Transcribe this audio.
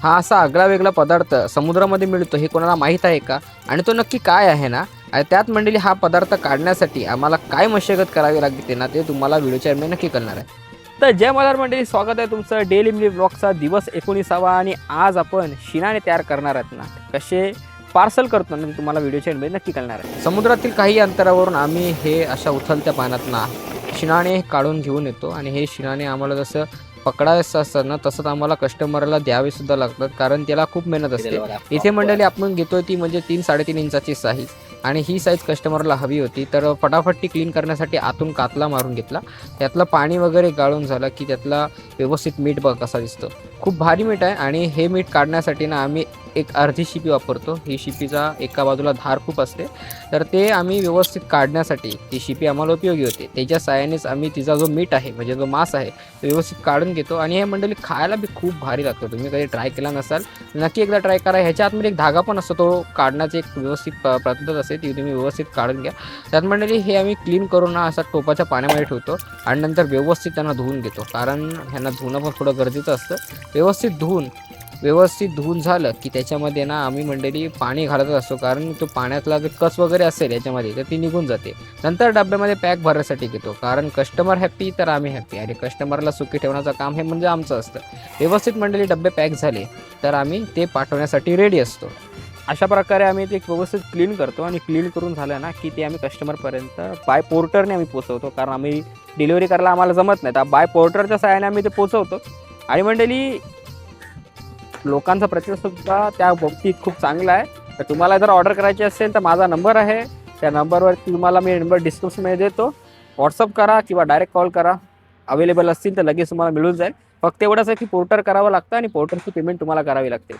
हा असा आगळा वेगळा पदार्थ समुद्रामध्ये मिळतो हे कोणाला माहीत आहे का? आणि तो नक्की काय आहे ना? आणि त्यात मंडळी हा पदार्थ काढण्यासाठी आम्हाला काय मशागत करावी लागते ना, ते तुम्हाला व्हिडिओच्या दरम्यान नक्की कळणार आहे. तर जय मल्हार मंडळी, स्वागत आहे तुमचं डेली मिली ब्लॉगचा दिवस 19वा. आणि आज आपण शिणाने तयार करणार आहेत ना, कसे पार्सल करतो ना, तुम्हाला व्हिडिओच्या दरम्यान नक्की कळणार आहे. समुद्रातील काही अंतरावरून आम्ही हे अशा उथलत्या पाण्यात ना शिणाने काढून घेऊन येतो आणि हे शिणाने आम्हाला जसं पकडायचं असतं ना, तसंच आम्हाला कस्टमरला द्यावे सुद्धा लागतात, कारण त्याला खूप मेहनत असते. इथे मंडळी आपण घेतोय ती म्हणजे 3-3.5 इंचाची साईज, आणि ही साईज कस्टमरला हवी होती. तर फटाफट ती क्लीन करण्यासाठी आतून कातला मारून घेतला. त्यातलं पाणी वगैरे गाळून झालं की त्यातला व्यवस्थित मीठ बघ कसा दिसतो. खूप भारी मीठ आहे. आणि हे मीठ काढण्यासाठी ना आम्ही एक अर्धी शिपी वापरतो. ही शिपीचा एका बाजूला धार खूप असते, तर ते आम्ही व्यवस्थित काढण्यासाठी ती शिपी आम्हाला उपयोगी होते. त्याच्या साहाय्यानेच आम्ही तिचा जो मीठ आहे म्हणजे जो मांस आहे तो व्यवस्थित काढून घेतो. आणि हे मंडळी खायला बी खूप भारी लागतो. तुम्ही कधी ट्राय केला नसाल, नक्की एकदा ट्राय करा. ह्याच्या आतमध्ये एक धागा पण असतो, तो काढण्याची एक व्यवस्थित पद्धत असते, ती तुम्ही व्यवस्थित काढून घ्या. त्यात मंडळी हे आम्ही क्लीन करून ना असा टोपाच्या पाण्यामध्ये ठेवतो आणि नंतर व्यवस्थित त्यांना धुवून घेतो, कारण ह्यांना धुणं पण थोडं गरजेचं असतं. व्यवस्थित धुवून झालं की त्याच्यामध्ये ना आम्ही मंडळी पाणी घालत असतो, कारण तो पाण्यातला जो कस वगैरे असेल याच्यामध्ये तर ती निघून जाते. नंतर डब्यामध्ये पॅक भरण्यासाठी घेतो, कारण कस्टमर हॅप्पी तर आम्ही हॅप्पी, आणि कस्टमरला सुखी ठेवण्याचं काम हे म्हणजे आमचं असतं. व्यवस्थित मंडळी डबे पॅक झाले तर आम्ही ते पाठवण्यासाठी रेडी असतो. अशा प्रकारे आम्ही ते व्यवस्थित क्लीन करतो, आणि क्लीन करून झालं ना की ते आम्ही कस्टमरपर्यंत बाय पोर्टरने आम्ही पोचवतो, कारण आम्ही डिलिव्हरी करायला आम्हाला जमत नाही, तर बाय पोर्टरच्या सहाय्याने आम्ही ते पोचवतो. आणि मंडळी लोकांचा प्रतिसादसुद्धा त्या बाबतीत खूप चांगला आहे. तर तुम्हाला जर ऑर्डर करायची असेल तर माझा नंबर आहे, त्या नंबरवरती तुम्हाला मी नंबर डिस्क्रिप्शनमध्ये देतो. व्हॉट्सअप करा किंवा डायरेक्ट कॉल करा. अवेलेबल असतील तर लगेच तुम्हाला मिळून जाईल. फक्त एवढंच आहे की पोर्टर करावं लागतं, आणि पोर्टरची पेमेंट तुम्हाला करावी लागते.